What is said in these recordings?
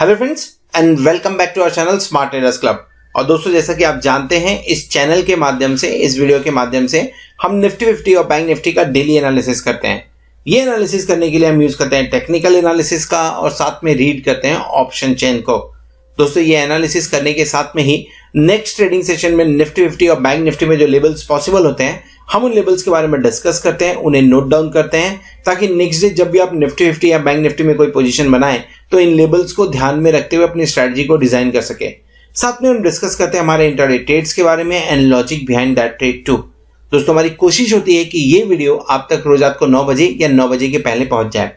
Hello friends and welcome back to our channel smart traders club. और दोस्तों, जैसा कि आप जानते हैं, इस चैनल के माध्यम से, इस वीडियो के माध्यम से हम निफ्टी 50 और बैंक निफ्टी का डेली एनालिसिस करते हैं। ये एनालिसिस करने के लिए हम यूज करते हैं टेक्निकल एनालिसिस का और साथ में रीड करते हैं ऑप्शन चेन को। दोस्तों, ये एनालिसिस करने के साथ में ही नेक्स्ट ट्रेडिंग सेशन में निफ्टी 50 और बैंक निफ्टी में जो लेवल्स पॉसिबल होते हैं, हम उन लेवल्स के बारे में डिस्कस करते हैं, उन्हें नोट डाउन करते हैं, ताकि नेक्स्ट डे जब भी आप निफ्टी 50 या बैंक निफ्टी में कोई पोजीशन बनाएं तो इन लेवल्स को ध्यान में रखते हुए अपनी स्ट्रेटजी को डिजाइन कर सके। साथ में हम डिस्कस करते हैं हमारे इंट्राडे ट्रेड्स के बारे में and logic behind that trade too. दोस्तों, हमारी कोशिश होती है कि ये वीडियो आप तक रोज रात को 9 बजे या 9 बजे के पहले पहुंच जाए।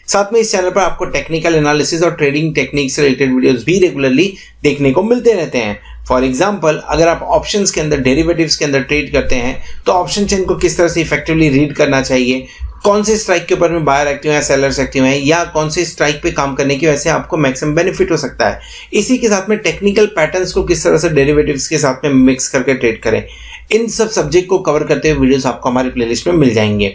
साथ में इस चैनल पर आपको टेक्निकल एनालिसिस और ट्रेडिंग टेक्निक से रिलेटेड वीडियोस भी रेगुलरली देखने को मिलते रहते हैं। फॉर एग्जाम्पल, अगर आप ऑप्शंस के अंदर, डेरिवेटिव्स के अंदर ट्रेड करते हैं तो ऑप्शन चेन को किस तरह से इफेक्टिवली रीड करना चाहिए, कौन से स्ट्राइक के ऊपर में बायर एक्टिव है, सेलर्स एक्टिव हैं, या कौन से स्ट्राइक पे काम करने की वजह से आपको मैक्सिमम बेनिफिट हो सकता है। इसी के साथ में टेक्निकल पैटर्न्स को किस तरह से डेरिवेटिव्स के साथ में मिक्स करके ट्रेड करें, इन सब सब्जेक्ट को कवर करते हुए वीडियोस आपको हमारी प्लेलिस्ट में मिल जाएंगे।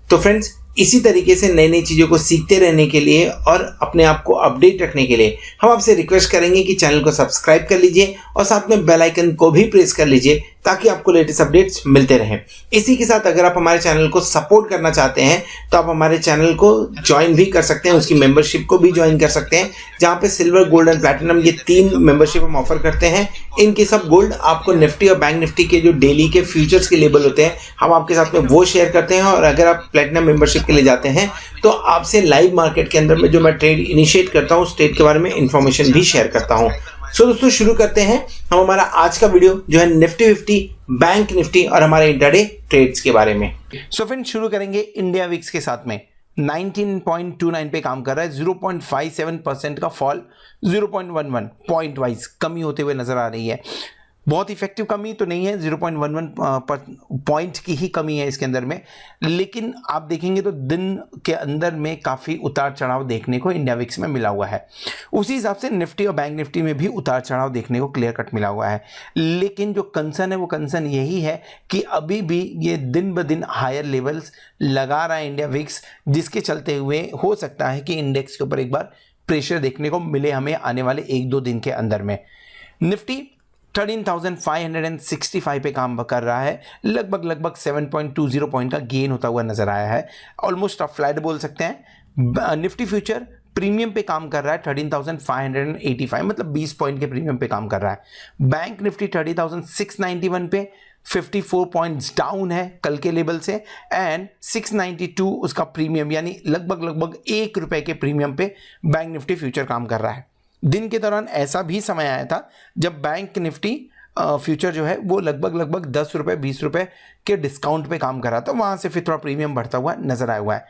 तो फ्रेंड्स, इसी तरीके से नई नई चीजों को सीखते रहने के लिए और अपने आप को अपडेट रखने के लिए हम आपसे रिक्वेस्ट करेंगे कि चैनल को सब्सक्राइब कर लीजिए और साथ में बेल आइकन को भी प्रेस कर लीजिए ताकि आपको लेटेस्ट अपडेट्स मिलते रहें। इसी के साथ अगर आप हमारे चैनल को सपोर्ट करना चाहते हैं तो आप हमारे चैनल को ज्वाइन भी कर सकते हैं, उसकी मेंबरशिप को भी ज्वाइन कर सकते हैं, जहां पे सिल्वर, गोल्ड एंड प्लैटिनम ये 3 मेंबरशिप हम ऑफर करते हैं। इनके सब गोल्ड आपको निफ्टी और बैंक निफ्टी के जो डेली के फ्यूचर्स के लेवल होते हैं, हम आपके साथ में वो शेयर करते हैं। और अगर आप प्लैटिनम मेंबरशिप के लिए जाते हैं तो आपसे लाइव मार्केट के अंदर में जो मैं ट्रेड इनिशिएट करता हूँ, उस ट्रेड के बारे में इंफॉर्मेशन भी शेयर करता हूँ। सो दोस्तों, शुरू करते हैं हम हमारा आज का वीडियो जो है निफ्टी 50, बैंक निफ्टी और हमारे इंट्राडे ट्रेड्स के बारे में। सो फ्रेंड्स, शुरू करेंगे इंडिया विक्स के साथ में 19.29 पे काम कर रहा है। 0.57% का फॉल, 0.11 पॉइंट वाइज कमी होते हुए नजर आ रही है। बहुत इफेक्टिव कमी तो नहीं है, 0.11 पॉइंट की ही कमी है इसके अंदर में, लेकिन आप देखेंगे तो दिन के अंदर में काफ़ी उतार चढ़ाव देखने को इंडिया विक्स में मिला हुआ है। उसी हिसाब से निफ्टी और बैंक निफ्टी में भी उतार चढ़ाव देखने को क्लियर कट मिला हुआ है। लेकिन जो कंसर्न है वो कंसर्न यही है कि अभी भी ये दिन ब दिन हायर लेवल्स लगा रहा है इंडिया विक्स, जिसके चलते हुए हो सकता है कि इंडेक्स के ऊपर एक बार प्रेशर देखने को मिले हमें आने वाले 1-2 दिन के अंदर में। निफ्टी 13,565 पे काम कर रहा है, लगभग 7.20 पॉइंट का गेन होता हुआ नजर आया है। ऑलमोस्ट आप फ्लैट बोल सकते हैं। निफ्टी फ्यूचर प्रीमियम पे काम कर रहा है 13,585, मतलब 20 पॉइंट के प्रीमियम पे काम कर रहा है। बैंक निफ्टी 30,691 पे 54 पॉइंट्स डाउन है कल के लेवल से, एंड 692 उसका प्रीमियम, यानी लगभग 1 रुपए के प्रीमियम पे बैंक निफ्टी फ्यूचर काम कर रहा है। दिन के दौरान ऐसा भी समय आया था जब बैंक निफ्टी फ्यूचर जो है वो लगभग 10 रुपये 20 रुपये के डिस्काउंट पे काम कर रहा था। वहाँ से फिर थोड़ा प्रीमियम बढ़ता हुआ नजर आया हुआ है।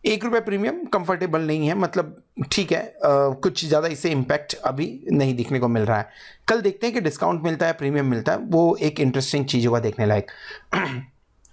1 रुपये प्रीमियम कंफर्टेबल नहीं है, मतलब ठीक है, कुछ ज़्यादा इससे इम्पैक्ट अभी नहीं दिखने को मिल रहा है। कल देखते हैं कि डिस्काउंट मिलता है, प्रीमियम मिलता है, वो एक इंटरेस्टिंग चीज़ होगा देखने लायक।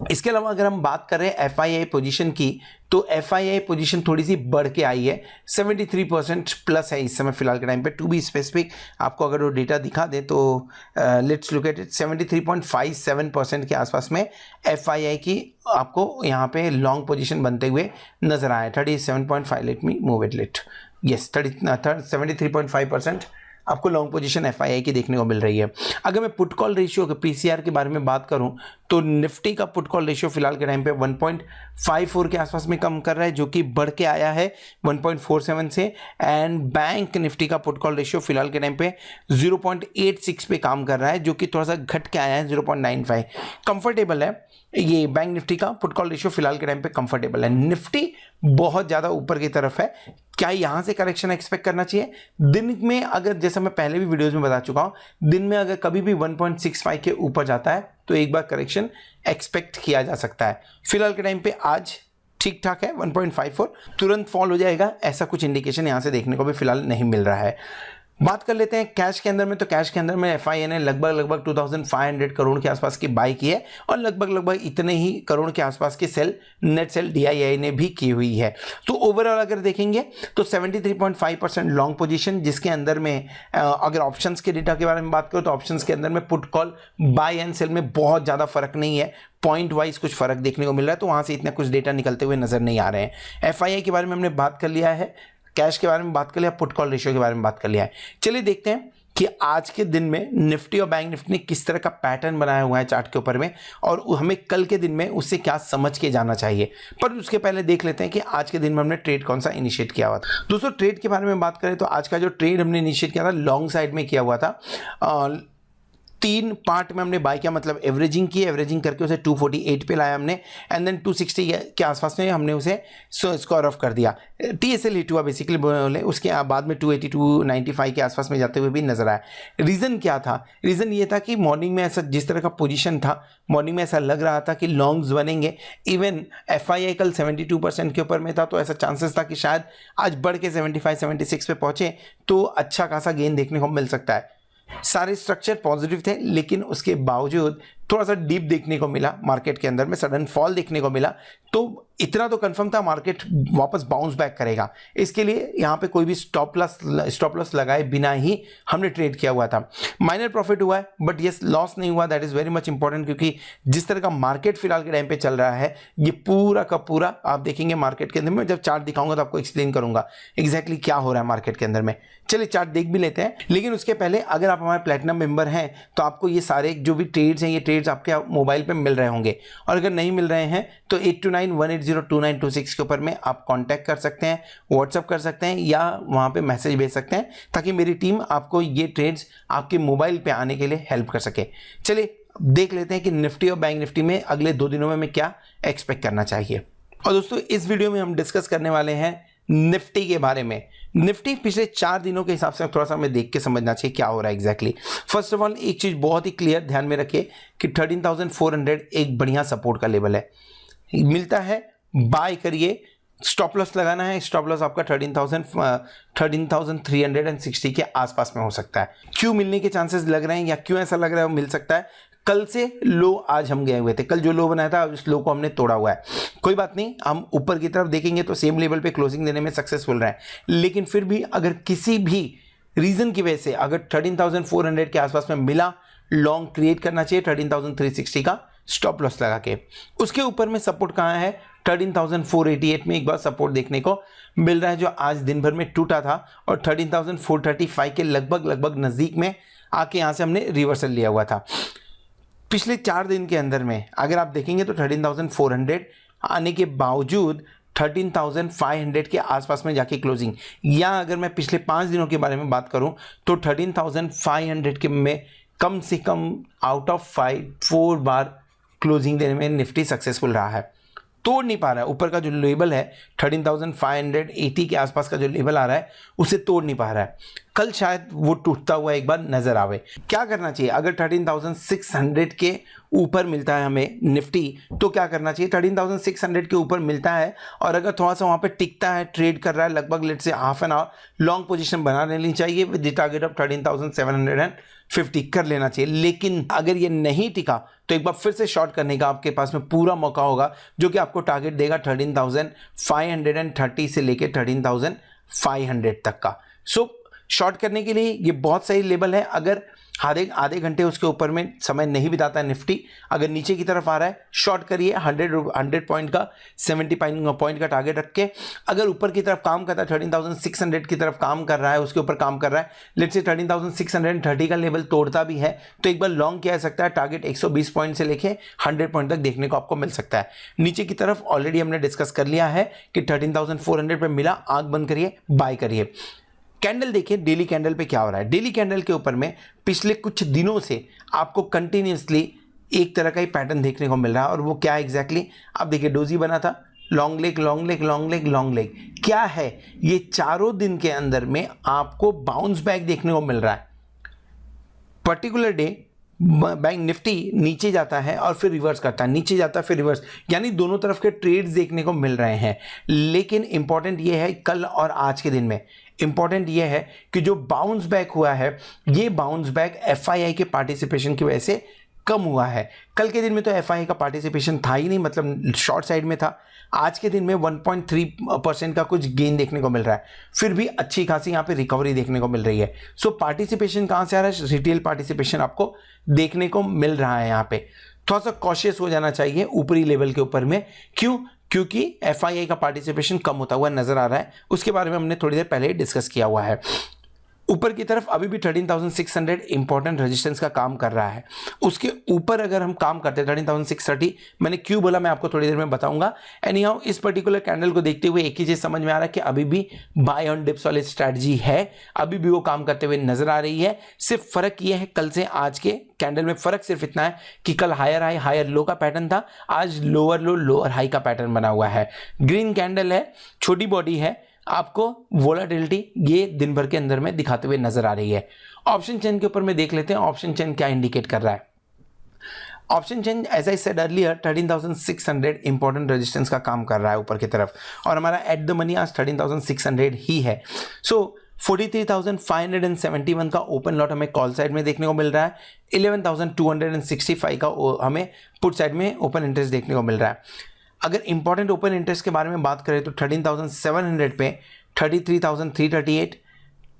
इसके अलावा अगर हम बात कर रहे हैं FII पोजीशन की, तो FII पोजीशन थोड़ी सी बढ़ के आई है, 73% प्लस है इस समय फिलहाल के टाइम पे। टू बी स्पेसिफिक, आपको अगर वो डेटा दिखा दे तो लेट्स लुक एट इट, 73.57% के आसपास में FII की आपको यहाँ पे लॉन्ग पोजीशन बनते हुए नजर आया। 37.5, let me move it lit, yes 73.5% आपको लॉन्ग पोजीशन FII की देखने को मिल रही है। अगर मैं पुट कॉल रेशियो के PCR के बारे में बात करूं तो निफ्टी का पुट कॉल रेशियो फिलहाल के टाइम पे 1.54 के आसपास में कम कर रहा है, जो कि बढ़ के आया है 1.47 से। एंड बैंक निफ्टी का पुट कॉल रेशियो फिलहाल के टाइम पे 0.86 पे काम कर रहा है, जो कि थोड़ा सा घट के आया है 0.95। कंफर्टेबल है ये बैंक निफ्टी का पुट कॉल रेशियो फिलहाल के टाइम पे कंफर्टेबल है। निफ्टी बहुत ज़्यादा ऊपर की तरफ है, क्या यहाँ से करेक्शन एक्सपेक्ट करना चाहिए? दिन में अगर, जैसा मैं पहले भी वीडियोस में बता चुका हूँ, दिन में अगर कभी भी 1.65 के ऊपर जाता है तो एक बार करेक्शन एक्सपेक्ट किया जा सकता है। फिलहाल के टाइम पे आज ठीक ठाक है 1.54, तुरंत फॉल हो जाएगा ऐसा कुछ इंडिकेशन यहाँ से देखने को भी फिलहाल नहीं मिल रहा है। बात कर लेते हैं कैश के अंदर में, तो कैश के अंदर में FII ने लगभग 2500 करोड़ के आसपास की बाई की है और लगभग इतने ही करोड़ के आसपास की सेल, नेट सेल DII ने भी की हुई है। तो ओवरऑल अगर देखेंगे तो 73.5% लॉन्ग पोजीशन, जिसके अंदर में अगर ऑप्शंस के डेटा के बारे में बात करो तो ऑप्शंस के अंदर में put call buy and sell में बहुत ज़्यादा फर्क नहीं है, पॉइंट वाइज कुछ फर्क देखने को मिल रहा है, तो वहाँ से इतना कुछ डेटा निकलते हुए नजर नहीं आ रहे हैं। FII के बारे में हमने बात कर लिया है। कैश के बारे में बात कर लिया, पुट कॉल रेशियो के बारे में बात कर लिया है। चलिए देखते हैं कि आज के दिन में निफ्टी और बैंक निफ्टी ने किस तरह का पैटर्न बनाया हुआ है चार्ट के ऊपर में, और हमें कल के दिन में उससे क्या समझ के जाना चाहिए। पर उसके पहले देख लेते हैं कि आज के दिन में हमने ट्रेड कौन सा इनिशिएट किया हुआ था। दोस्तों ट्रेड के बारे में बात करें तो आज का जो ट्रेड हमने इनिशिएट किया था लॉन्ग साइड में किया हुआ था। 3 पार्ट में हमने बाय किया, मतलब एवरेजिंग की, एवरेजिंग करके उसे 248 पे लाया हमने, एंड देन 260 के आसपास में हमने उसे स्क्वायर ऑफ कर दिया। TSL हिट हुआ बेसिकली बोले, उसके बाद में 282.95 के आसपास में जाते हुए भी नजर आया। रीज़न क्या था? रीज़न ये था कि मॉर्निंग में ऐसा जिस तरह का पोजीशन था, मॉर्निंग में ऐसा लग रहा था कि लॉन्ग्स बनेंगे। इवन FII कल 72% के ऊपर में था, तो ऐसा चांसेस था कि शायद आज बढ़ के 75-76 पे पहुंचे तो अच्छा खासा गेन देखने को मिल सकता है। सारे स्ट्रक्चर पॉजिटिव थे, लेकिन उसके बावजूद थोड़ा सा डीप देखने को मिला मार्केट के अंदर में, सडन फॉल देखने को मिला। तो इतना तो कंफर्म था मार्केट वापस बाउंस बैक करेगा। इसके लिए यहाँ पे कोई भी स्टॉप लॉस लगाए बिना ही हमने ट्रेड किया हुआ था। माइनर प्रॉफिट हुआ है, बट यस लॉस नहीं हुआ। That is very much important, क्योंकि जिस तरह का मार्केट फिलहाल के टाइम पे चल रहा है, ये पूरा का पूरा आप देखेंगे मार्केट के अंदर में। जब चार्ट दिखाऊंगा तो आपको एक्सप्लेन करूंगा एग्जैक्टली क्या हो रहा है मार्केट के अंदर में। चलिए चार्ट देख भी लेते हैं, लेकिन उसके पहले अगर आप हमारे प्लेटिनम मेंबर हैं तो आपको ये सारे जो भी ट्रेड्स हैं, ये ट्रेड्स आपके मोबाइल पे मिल रहे होंगे, और अगर नहीं मिल रहे हैं तो 8291802926 के ऊपर में आप कांटेक्ट कर सकते हैं, व्हाट्सअप कर सकते हैं, या वहां पे मैसेज भेज सकते हैं, ताकि मेरी टीम आपको ये ट्रेड्स आपके मोबाइल पे आने के लिए हेल्प कर सके। चलिए देख लेते हैं कि निफ्टी और बैंक निफ्टी में अगले 2 दिनों में हमें क्या एक्सपेक्ट करना चाहिए। और दोस्तों इस वीडियो में हम डिस्कस करने वाले हैं निफ्टी के बारे में। निफ्टी पिछले 4 दिनों के हिसाब से थोड़ा सा हमें देख के समझना चाहिए क्या हो रहा है एग्जैक्टली। फर्स्ट ऑफ ऑल एक चीज बहुत ही क्लियर ध्यान में रखिए कि 13,400 एक बढ़िया सपोर्ट का लेवल है, मिलता है बाय करिए। स्टॉप लॉस लगाना है, स्टॉप लॉस आपका 13,360 के आसपास में हो सकता है। क्यों मिलने के चांसेस लग रहे हैं, या क्यों ऐसा लग रहा है वो मिल सकता है? कल से लो आज हम गए हुए थे, कल जो लो बनाया था उस लो को हमने तोड़ा हुआ है। कोई बात नहीं, हम ऊपर की तरफ देखेंगे तो सेम लेवल पे क्लोजिंग देने में सक्सेसफुल रहे, लेकिन फिर भी अगर किसी भी रीजन की वजह से अगर 13,400 के आसपास में मिला, लॉन्ग क्रिएट करना चाहिए 13,360 का स्टॉप लॉस लगा के। उसके ऊपर में सपोर्ट कहां है? 13,488 में एक बार सपोर्ट देखने को मिल रहा है, जो आज दिन भर में टूटा था, और 13,435 के लगभग नजदीक में आके यहां से हमने रिवर्सल लिया हुआ था। पिछले 4 दिन के अंदर में अगर आप देखेंगे तो 13,400 आने के बावजूद 13,500 के आसपास में जाके क्लोजिंग, या अगर मैं पिछले 5 दिनों के बारे में बात करूं तो 13,500 के में कम से come out of 4 bar closing देने में निफ्टी सक्सेसफुल रहा है। तोड़ नहीं पा रहा है, ऊपर का जो लेवल है 13,580 के आसपास का जो लेवल आ रहा है उसे तोड़ नहीं पा रहा है। कल शायद वो टूटता हुआ एक बार नजर आवे। क्या करना चाहिए? अगर 13,600 के ऊपर मिलता है हमें निफ्टी तो क्या करना चाहिए? 13,600 के ऊपर मिलता है और अगर थोड़ा सा वहां पे टिकता है, ट्रेड कर रहा है, लगभग लेट से half an hour long position बना लेनी चाहिए विद द टारगेट ऑफ 13,750 कर लेना चाहिए। लेकिन अगर ये नहीं टिका तो एक बार फिर से शॉर्ट करने का आपके पास में पूरा मौका होगा, जो कि आपको टारगेट देगा 13,530 से लेकर 13,500 तक का। सो शॉर्ट करने के लिए ये बहुत सही लेवल है। अगर आधे घंटे उसके ऊपर में समय नहीं बिताता है निफ्टी, अगर नीचे की तरफ आ रहा है शॉर्ट करिए 100 पॉइंट का 70 पॉइंट का टारगेट रख के। अगर ऊपर की तरफ काम करता है 13,600 की तरफ काम कर रहा है, उसके ऊपर काम कर रहा है, लेट्स से 13,630 का लेवल तोड़ता भी है तो एक बार लॉन्ग किया जा सकता है। टारगेट 120 पॉइंट से लेके 100 पॉइंट तक देखने को आपको मिल सकता है। नीचे की तरफ ऑलरेडी हमने डिस्कस कर लिया है कि 13,400 पे मिला, आंख बंद करिए, बाय करिए। कैंडल देखिए डेली कैंडल पे क्या हो रहा है। डेली कैंडल के ऊपर में पिछले कुछ दिनों से आपको कंटिन्यूसली एक तरह का ही पैटर्न देखने को मिल रहा है, और वो क्या एग्जैक्टली आप देखिए, डोजी बना था, long leg long leg long leg long leg. क्या है ये? चारों दिन के अंदर में आपको बाउंस बैक देखने को मिल रहा है। पर्टिकुलर डे बैंक निफ्टी नीचे जाता है और फिर रिवर्स करता है, नीचे जाता है फिर रिवर्स, यानी दोनों तरफ के ट्रेड्स देखने को मिल रहे हैं। लेकिन इंपॉर्टेंट ये है कल और आज के दिन में इंपॉर्टेंट ये है कि जो बाउंस बैक हुआ है, ये बाउंस बैक FII के पार्टिसिपेशन की वजह से कम हुआ है। कल के दिन में तो FII का पार्टिसिपेशन था ही नहीं, मतलब शॉर्ट साइड में था। आज के दिन में 1.3% का कुछ गेन देखने को मिल रहा है, फिर भी अच्छी खासी यहाँ पे रिकवरी देखने को मिल रही है। सो पार्टिसिपेशन कहाँ से आ रहा है? रिटेल पार्टिसिपेशन आपको देखने को मिल रहा है। यहाँ पे थोड़ा सा कॉशियस हो जाना चाहिए ऊपरी लेवल के ऊपर में। क्यों? क्योंकि FII का पार्टिसिपेशन कम होता हुआ नजर आ रहा है। उसके बारे में हमने थोड़ी देर पहले ही डिस्कस किया हुआ है। ऊपर की तरफ अभी भी 13,600 इंपॉर्टेंट रेजिस्टेंस का काम कर रहा है। उसके ऊपर अगर हम काम करते हैं 13,630, मैंने क्यों बोला मैं आपको थोड़ी देर में बताऊंगा। एनी हाउ इस पर्टिकुलर कैंडल को देखते हुए एक ही चीज समझ में आ रहा है कि अभी भी बाय ऑन डिप्स वाली स्ट्रैटेजी है, अभी भी वो काम करते हुए नजर आ रही है। सिर्फ फर्क ये है कल से आज के कैंडल में फर्क सिर्फ इतना है कि कल हायर हाई हायर लो का पैटर्न था, आज लोअर लो लोअर हाई का पैटर्न बना हुआ है। ग्रीन कैंडल है, छोटी बॉडी है, आपको वोलाटिलिटी ये दिन भर के अंदर में दिखाते हुए नजर आ रही है। ऑप्शन चेन के ऊपर में देख लेते हैं ऑप्शन चेन क्या इंडिकेट कर रहा है। Option chain as I said earlier 13,600 important resistance का काम कर रहा है ऊपर की तरफ, और हमारा एट द मनी आज 13,600 ही है। सो 43,571 का ओपन लॉट हमें कॉल साइड में देखने को मिल रहा है, 11,265 का हमें पुट साइड में ओपन इंटरेस्ट देखने को मिल रहा है। अगर इंपॉर्टेंट ओपन इंटरेस्ट के बारे में बात करें तो 13,700 पे 33,338,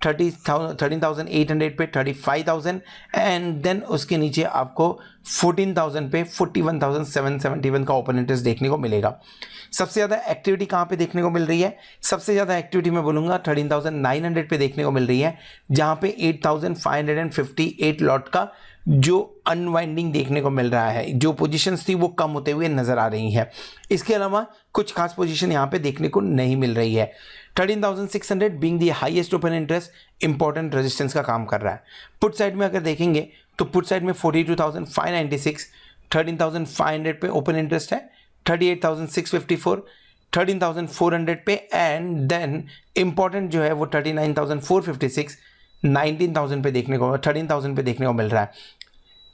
13,800 पे 35,000 एंड देन उसके नीचे आपको 14,000 पे 41,771 का ओपन इंटरेस्ट देखने को मिलेगा। सबसे ज़्यादा एक्टिविटी कहाँ पे देखने को मिल रही है? सबसे ज़्यादा एक्टिविटी मैं बोलूँगा 13,900 पे देखने को मिल रही है, जहाँ पे 8,558 लॉट का जो अनवाइंडिंग देखने को मिल रहा है, जो पोजीशंस थी वो कम होते हुए नजर आ रही है। इसके अलावा कुछ खास पोजीशन यहाँ पे देखने को नहीं मिल रही है। 13,600 being the highest open interest important resistance का काम कर रहा है। पुट साइड में अगर देखेंगे तो पुट साइड में 42,596, 13,500 पे ओपन इंटरेस्ट है, 38,654, 13,400 पे एंड देन इंपॉर्टेंट जो है वो 39,456, 19,000 पे देखने को 13,000 पे देखने को मिल रहा है।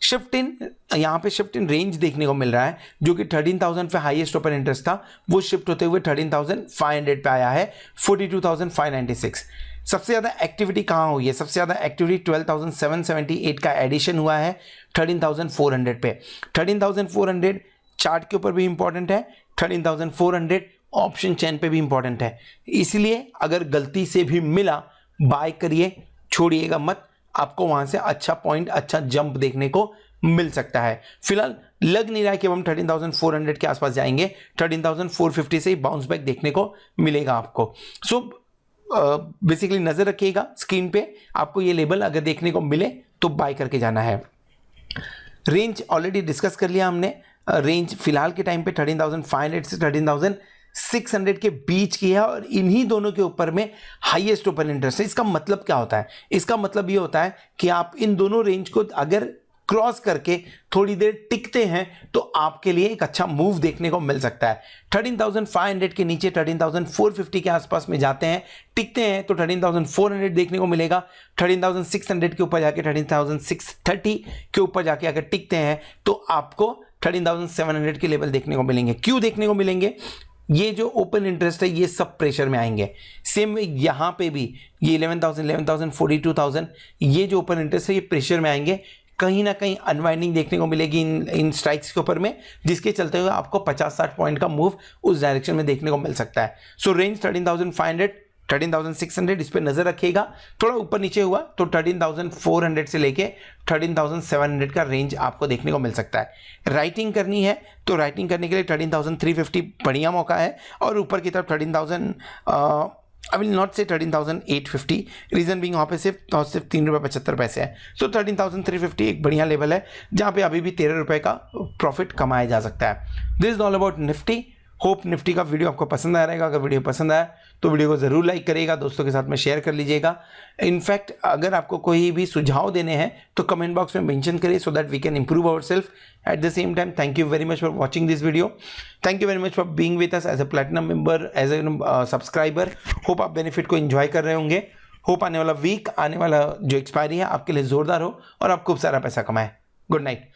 शिफ्ट इन यहाँ पे शिफ्ट इन रेंज देखने को मिल रहा है, जो कि 13,000 पे हाईएस्ट ओपन इंटरेस्ट था वो शिफ्ट होते हुए 13,500 पे आया है, 42,596। सबसे ज़्यादा एक्टिविटी कहाँ हुई है? सबसे ज़्यादा एक्टिविटी 12,778 का एडिशन हुआ है 13,400 पे। 13,400 चार्ट के ऊपर भी इंपॉर्टेंट है, 13,400 ऑप्शन चेन पे भी इंपॉर्टेंट है। इसलिए अगर गलती से भी मिला बाय करिए, छोड़िएगा मत, आपको वहां से अच्छा पॉइंट अच्छा जंप देखने को मिल सकता है। फिलहाल लग नहीं रहा है कि हम 13,400 के आसपास जाएंगे, 13,450 से ही बाउंस बैक देखने को मिलेगा आपको। सो बेसिकली नजर रखिएगा स्क्रीन पे, आपको ये लेवल अगर देखने को मिले तो बाय करके जाना है। रेंज ऑलरेडी डिस्कस कर लिया हमने। रेंज फिलहाल के टाइम पे 13,500 से 13,600 के बीच की है, और इन्हीं दोनों के ऊपर में हाईएस्ट ओपन इंटरेस्ट है। इसका मतलब क्या होता है? इसका मतलब ये होता है कि आप इन दोनों रेंज को अगर क्रॉस करके थोड़ी देर टिकते हैं तो आपके लिए एक अच्छा मूव देखने को मिल सकता है। 13,500 के नीचे 13,450 के आसपास में जाते हैं, टिकते हैं तो 13,400 देखने को मिलेगा। 13,600 के ऊपर जाके 13,630 के ऊपर जाके अगर टिकते हैं तो आपको 13,700 के लेवल देखने को मिलेंगे। क्यों देखने को मिलेंगे? ये जो ओपन इंटरेस्ट है ये सब प्रेशर में आएंगे। सेम यहाँ पे भी ये 11,000, 11,000, 42,000 ये जो ओपन इंटरेस्ट है ये प्रेशर में आएंगे। कहीं ना कहीं अनवाइंडिंग देखने को मिलेगी इन स्ट्राइक्स के ऊपर में, जिसके चलते हुए आपको 50-60 पॉइंट का मूव उस डायरेक्शन में देखने को मिल सकता है। सो रेंज 13,500, 13,600 इस पर नजर रखिएगा। थोड़ा ऊपर नीचे हुआ तो 13,400 से लेके 13,700 का रेंज आपको देखने को मिल सकता है। राइटिंग करनी है तो राइटिंग करने के लिए 13,350 बढ़िया मौका है, और ऊपर की तरफ 13,000 आई विल नॉट से 13,850, रीजन बीइंग वहाँ पे सिर्फ 3 रुपये 75 पैसे है। सो 13,350 एक बढ़िया लेवल है जहाँ पे अभी भी 13 रुपये का प्रॉफिट कमाया जा सकता है। This is all about Nifty. Hope Nifty का वीडियो आपको पसंद आ रहेगा। अगर वीडियो पसंद आया तो वीडियो को ज़रूर लाइक करिएगा, दोस्तों के साथ में शेयर कर लीजिएगा। इनफैक्ट अगर आपको कोई भी सुझाव देने हैं तो कमेंट बॉक्स में मेंशन करिए, so that we can improve our self. At the same time thank you very much for watching this video. Thank you very much for being with us as a platinum member, as a subscriber. Hope आप benefit को enjoy कर रहे होंगे। Hope आने वाला week, आने वाला जो एक्सपायरी है आपके लिए जोरदार हो और आप खूब सारा पैसा कमाएं। Good night.